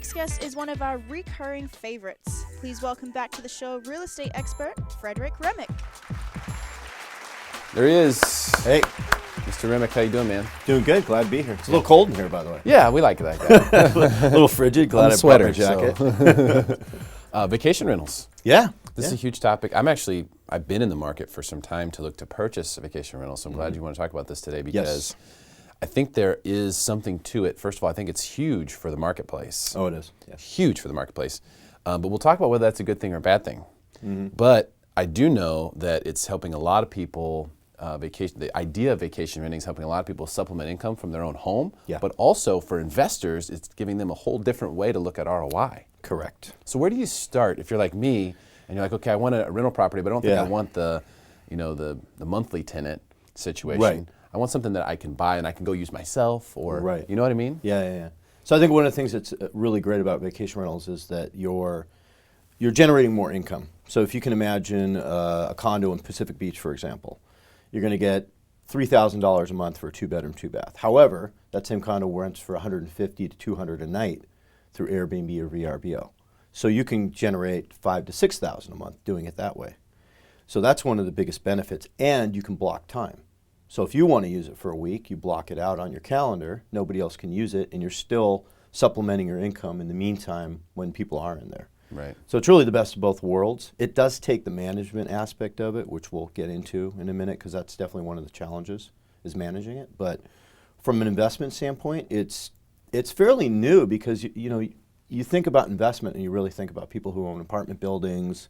next guest is one of our recurring favorites. Please welcome back to the show real estate expert, Frederick Remick. There he is. Hey. Mr. Remick, how you doing, man? Doing good. Glad to be here. It's a little cold in here, by the way. Yeah, we like that guy. A little frigid. Glad I brought my jacket. So. Vacation rentals. Yeah. This is a huge topic. I've been in the market for some time to look to purchase a vacation rental, so I'm glad you want to talk about this today because I think there is something to it. First of all, I think it's huge for the marketplace. Oh, it is. Yeah. Huge for the marketplace. But we'll talk about whether that's a good thing or a bad thing. But I do know that it's helping a lot of people. The idea of vacation renting is helping a lot of people supplement income from their own home, but also for investors, it's giving them a whole different way to look at ROI. Correct. So where do you start if you're like me and you're like, okay, I want a rental property, but I don't think I want the monthly tenant situation. Right. I want something that I can buy and I can go use myself, or you know what I mean? Yeah. So I think one of the things that's really great about vacation rentals is that you're generating more income. So if you can imagine a condo in Pacific Beach, for example, you're going to get $3,000 a month for a 2-bedroom, 2-bath. However, that same condo rents for $150 to $200 a night through Airbnb or VRBO. So you can generate $5,000 to $6,000 a month doing it that way. So that's one of the biggest benefits, and you can block time. So if you want to use it for a week, you block it out on your calendar, nobody else can use it, and you're still supplementing your income in the meantime when people are in there. Right. So it's really the best of both worlds. It does take the management aspect of it, which we'll get into in a minute, because that's definitely one of the challenges, is managing it. But from an investment standpoint, it's fairly new, because you think about investment and you really think about people who own apartment buildings,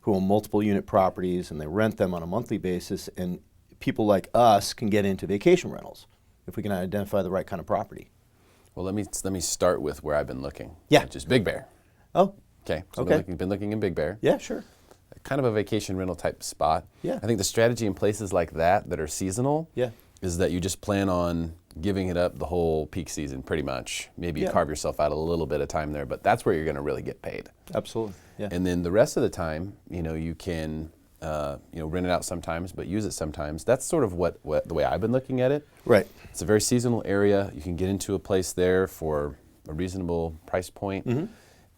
who own multiple unit properties, and they rent them on a monthly basis. And people like us can get into vacation rentals if we can identify the right kind of property. Well, let me start with where I've been looking. Yeah. Which is Big Bear. Oh. Okay. So Okay. been looking in Big Bear. Yeah, sure. Kind of a vacation rental type spot. Yeah. I think the strategy in places like that are seasonal is that you just plan on giving it up the whole peak season pretty much. Maybe you carve yourself out a little bit of time there, but that's where you're going to really get paid. Absolutely. Yeah. And then the rest of the time, you can rent it out sometimes, but use it sometimes. That's sort of what the way I've been looking at it. Right. It's a very seasonal area. You can get into a place there for a reasonable price point.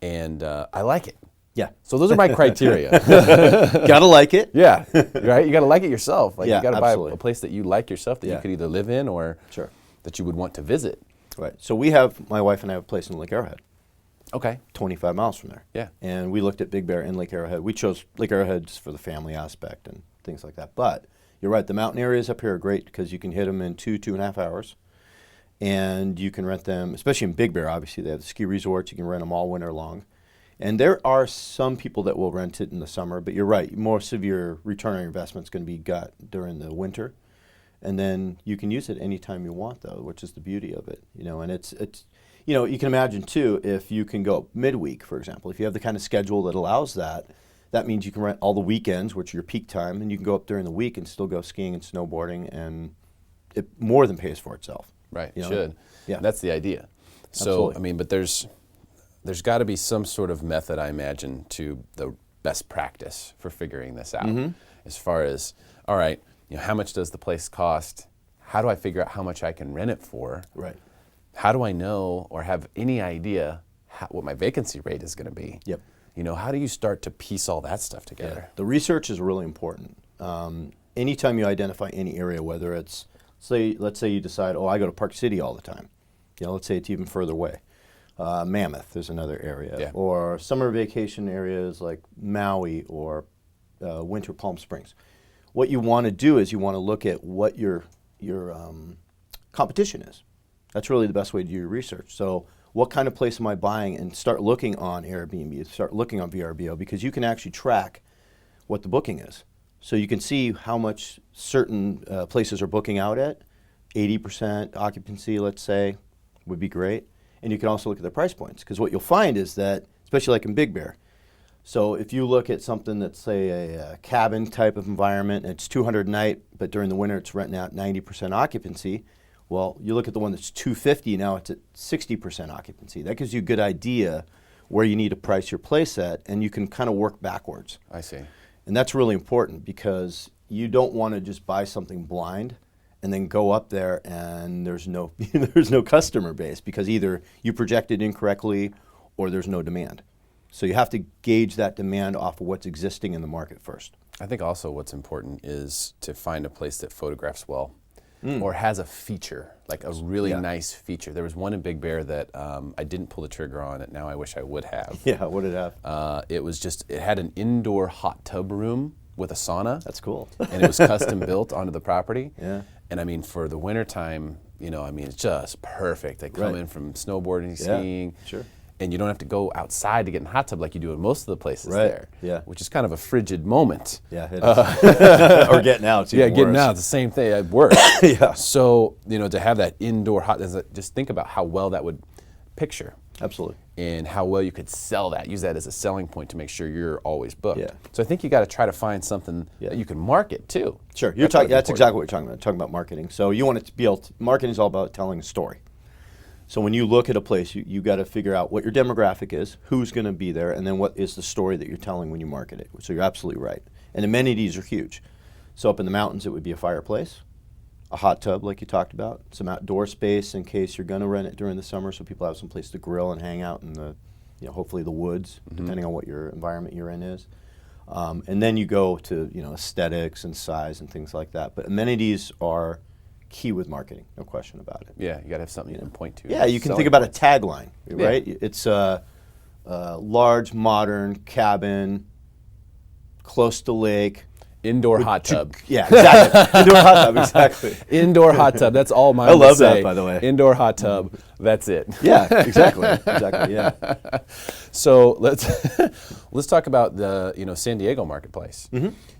And I like it. Yeah. So those are my criteria. Gotta like it. Yeah. Right? You got to like it yourself. Like you got to buy absolutely. a place that you like yourself, that you could either live in or that you would want to visit. Right. So my wife and I have a place in Lake Arrowhead. Okay. 25 miles from there. Yeah. And we looked at Big Bear and Lake Arrowhead. We chose Lake Arrowhead just for the family aspect and things like that. But you're right, the mountain areas up here are great because you can hit them in 2.5 hours. And you can rent them, especially in Big Bear, obviously. They have the ski resorts. You can rent them all winter long. And there are some people that will rent it in the summer. But you're right, most of your return on your investment is going to be got during the winter. And then you can use it anytime you want, though, which is the beauty of it. And it's you can imagine, too, if you can go midweek, for example. If you have the kind of schedule that allows that, that means you can rent all the weekends, which are your peak time, and you can go up during the week and still go skiing and snowboarding, and it more than pays for itself. Right, it should. Yeah. That's the idea. So, Absolutely. but there's got to be some sort of method, I imagine, to the best practice for figuring this out. As far as, all right, how much does the place cost? How do I figure out how much I can rent it for? Right. How do I know or have any idea what my vacancy rate is going to be? Yep. How do you start to piece all that stuff together? The research is really important. Anytime you identify any area, whether it's, let's say you decide, I go to Park City all the time. Let's say it's even further away. Mammoth is another area. Yeah. Or summer vacation areas like Maui or winter Palm Springs. What you want to do is you want to look at what your competition is. That's really the best way to do your research. So what kind of place am I buying, and start looking on Airbnb, start looking on VRBO, because you can actually track what the booking is. So you can see how much certain places are booking out at. 80% occupancy, let's say, would be great. And you can also look at the price points, because what you'll find is that, especially like in Big Bear, so if you look at something that's, say, a cabin type of environment, and it's $200 a night, but during the winter it's renting out 90% occupancy, well, you look at the one that's $250, now it's at 60% occupancy. That gives you a good idea where you need to price your place at, and you can kind of work backwards. I see. And that's really important, because you don't want to just buy something blind and then go up there and there's no there's no customer base, because either you projected incorrectly, or there's no demand. So you have to gauge that demand off of what's existing in the market first. I think also what's important is to find a place that photographs well or has a feature, like a really nice feature. There was one in Big Bear that I didn't pull the trigger on it. Now I wish I would have. Yeah, what did it have? It had an indoor hot tub room with a sauna. That's cool. And it was custom built onto the property. Yeah. And I mean, for the wintertime, it's just perfect. They come in from snowboarding, skiing. Sure. And you don't have to go outside to get in a hot tub like you do in most of the places Right. there. Yeah. Which is kind of a frigid moment. Yeah, it is. Or getting out. Yeah, getting out, it's the same thing at work. Yeah. So, to have that indoor hot, just think about how well that would picture. Absolutely. And how well you could sell that, use that as a selling point to make sure you're always booked. Yeah. So I think you got to try to find something that you can market too. Sure. That's Exactly what you're talking about. Talking about marketing. So you want it to be able to, marketing is all about telling a story. So when you look at a place, you got to figure out what your demographic is, who's going to be there, and then what is the story that you're telling when you market it. So you're absolutely right. And amenities are huge. So up in the mountains, it would be a fireplace, a hot tub like you talked about, some outdoor space in case you're going to rent it during the summer so people have some place to grill and hang out in the, hopefully the woods, depending on what your environment you're in is. And then you go to, aesthetics and size and things like that. But amenities are key with marketing, no question about it. Yeah, you got to have something you can point to. Yeah, you can think about a tagline, right? It's a large, modern cabin, close to lake. Indoor hot tub. Yeah, exactly. Indoor hot tub, exactly. Indoor hot tub, that's all mine I love say. that, by the way. Indoor hot tub, that's it. Yeah, exactly. Exactly, yeah. So let's talk about the San Diego marketplace.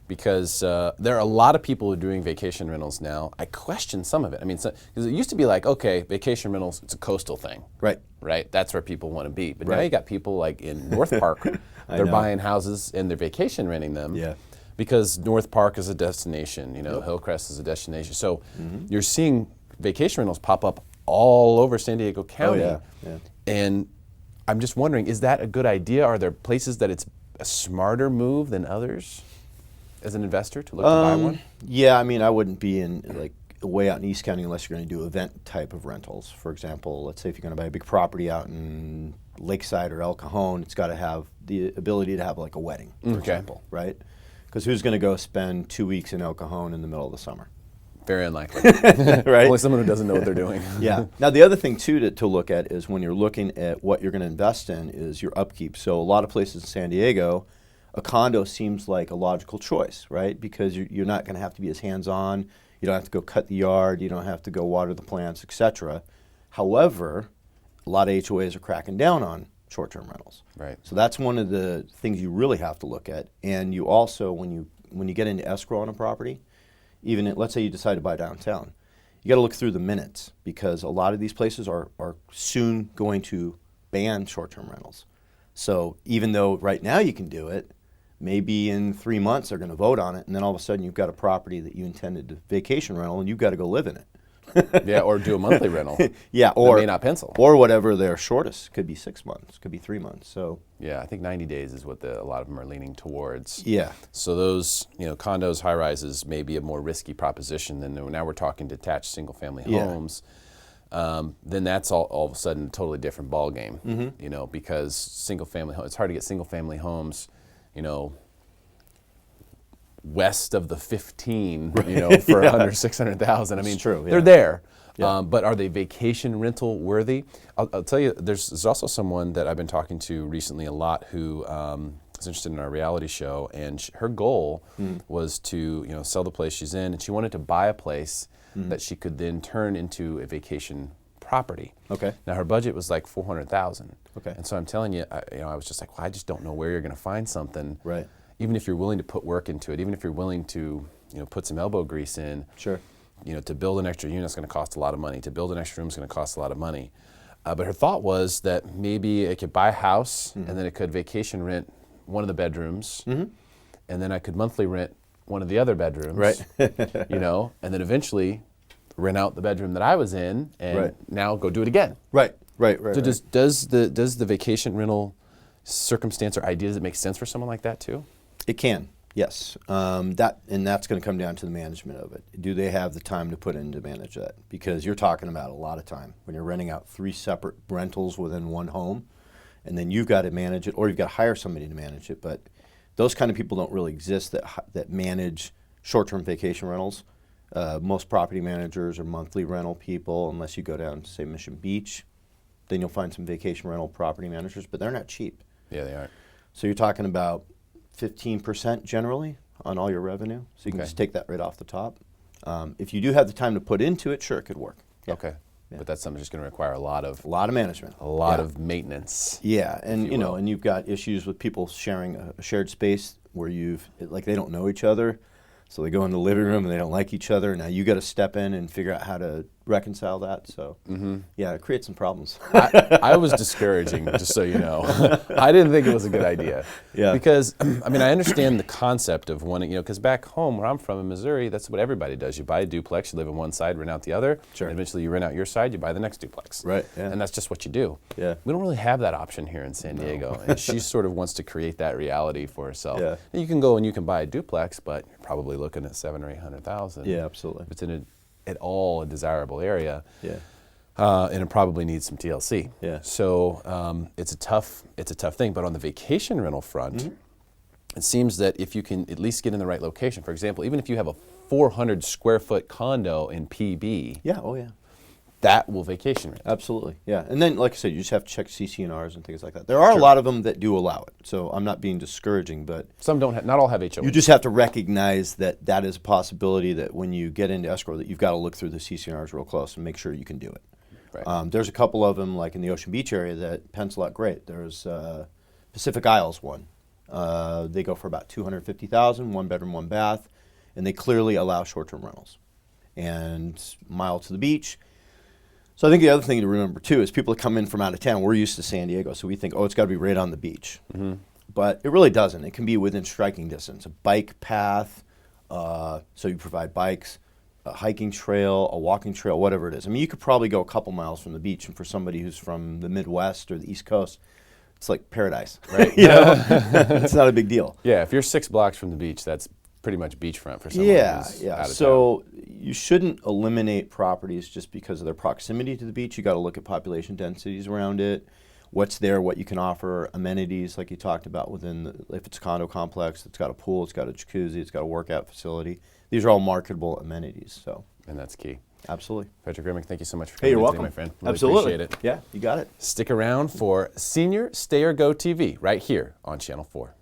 Because there are a lot of people who are doing vacation rentals now. I question some of it. I mean, because it used to be like, okay, vacation rentals, it's a coastal thing. Right. Right? That's where people want to be. But now you got people like in North Park, they're buying houses and they're vacation renting them. Yeah. Because North Park is a destination, Hillcrest is a destination. So you're seeing vacation rentals pop up all over San Diego County. Oh, yeah. And I'm just wondering, is that a good idea? Are there places that it's a smarter move than others as an investor to look to buy one? Yeah, I mean, I wouldn't be in way out in East County unless you're going to do event type of rentals. For example, let's say if you're going to buy a big property out in Lakeside or El Cajon, it's got to have the ability to have like a wedding, for example, right? Because who's going to go spend 2 weeks in El Cajon in the middle of the summer? Very unlikely. Right? Only someone who doesn't know what they're doing. Yeah. Now, the other thing, too, to look at is when you're looking at what you're going to invest in is your upkeep. So a lot of places in San Diego, a condo seems like a logical choice, right? Because you're not going to have to be as hands-on. You don't have to go cut the yard. You don't have to go water the plants, etc. However, a lot of HOAs are cracking down on short-term rentals. Right. So that's one of the things you really have to look at. And you also, when you get into escrow on a property, let's say you decide to buy downtown, you got to look through the minutes because a lot of these places are soon going to ban short-term rentals. So even though right now you can do it, maybe in 3 months they're going to vote on it, and then all of a sudden you've got a property that you intended to vacation rental, and you've got to go live in it. Yeah, or do a monthly rental. Yeah, or that may not pencil. Or whatever their shortest. Could be 6 months, could be 3 months. So yeah, I think 90 days is what a lot of them are leaning towards. yeah. So those, condos, high rises may be a more risky proposition than now we're talking detached single family homes. Then that's all of a sudden a totally different ball game. Because single family it's hard to get single family homes, west of the 15, for under 600,000. I mean, true, they're there. Yeah. But are they vacation rental worthy? I'll tell you, there's also someone that I've been talking to recently a lot who is interested in our reality show, and her goal was to sell the place she's in, and she wanted to buy a place that she could then turn into a vacation property. Okay. Now her budget was like $400,000. Okay. And so I'm telling you, I was just like, well, I just don't know where you're going to find something. Right. Even if you're willing to put work into it, even if you're willing to, put some elbow grease in. Sure. To build an extra unit is going to cost a lot of money. To build an extra room is going to cost a lot of money. But her thought was that maybe it could buy a house and then it could vacation rent one of the bedrooms, and then I could monthly rent one of the other bedrooms. Right. And then eventually rent out the bedroom that I was in, and now go do it again. Right. So does the vacation rental circumstance or idea, does it make sense for someone like that too? It can, yes. That's going to come down to the management of it. Do they have the time to put in to manage that? Because you're talking about a lot of time when you're renting out 3 separate rentals within one home. and then you've got to manage it, or you've got to hire somebody to manage it. But those kind of people don't really exist that manage short-term vacation rentals. Most property managers are monthly rental people, unless you go down to, say, Mission Beach. Then you'll find some vacation rental property managers, but they're not cheap. Yeah, they aren't. So you're talking about 15% generally on all your revenue. So you can just take that right off the top. If you do have the time to put into it, sure, it could work. Yeah. Okay. Yeah. But that's something that's just going to require a lot of management, a lot of maintenance. Yeah, and you know, and you've got issues with people sharing a shared space where they don't know each other, so they go in the living room and they don't like each other. Now you got to step in and figure out how to reconcile that. So yeah, it creates some problems. I was discouraging, just so you know. I didn't think it was a good idea. Yeah. Because, I mean, I understand the concept of wanting, because back home where I'm from in Missouri, that's what everybody does. You buy a duplex, you live in one side, rent out the other. Sure. And eventually you rent out your side, you buy the next duplex. Right, yeah. And that's just what you do. Yeah. We don't really have that option here in San Diego. And she sort of wants to create that reality for herself. Yeah. And you can go and you can buy a duplex, but you're probably looking at $700,000 or $800,000. Yeah, absolutely. If it's in at all a desirable area. Yeah. And it probably needs some TLC. Yeah. So it's a tough thing. But on the vacation rental front, it seems that if you can at least get in the right location, for example, even if you have a 400 square foot condo in PB, Yeah. Oh yeah. that will vacation rent. Absolutely. Yeah. And then, like I said, you just have to check CCNRs and things like that. There are a lot of them that do allow it. So I'm not being discouraging, but Some don't. Not all have HOA. you just have to recognize that that is a possibility, that when you get into escrow, that you've got to look through the CCNRs real close and make sure you can do it. Right. There's a couple of them, like in the Ocean Beach area, that pencil out great. There's Pacific Isles one. They go for about $250,000, 1 bedroom, 1 bath, and they clearly allow short-term rentals. And mile to the beach. So I think the other thing to remember too is people that come in from out of town. We're used to San Diego, so we think, oh, it's got to be right on the beach. But it really doesn't. It can be within striking distance. A bike path, so you provide bikes, a hiking trail, a walking trail, whatever it is. I mean, you could probably go a couple miles from the beach, and for somebody who's from the Midwest or the East Coast, it's like paradise, right? You know, it's not a big deal. Yeah, if you're 6 blocks from the beach, that's pretty much beachfront for someone who's out of So you shouldn't eliminate properties just because of their proximity to the beach. You got to look at population densities around it, what's there, what you can offer, amenities like you talked about within if it's a condo complex, it's got a pool, it's got a jacuzzi, it's got a workout facility. These are all marketable amenities. So. And that's key. Absolutely. Frederick Remick, thank you so much for Hey, coming you're in today, welcome. my friend. Really Absolutely. appreciate it. Yeah, you got it. Stick around for Senior Stay or Go TV right here on Channel 4.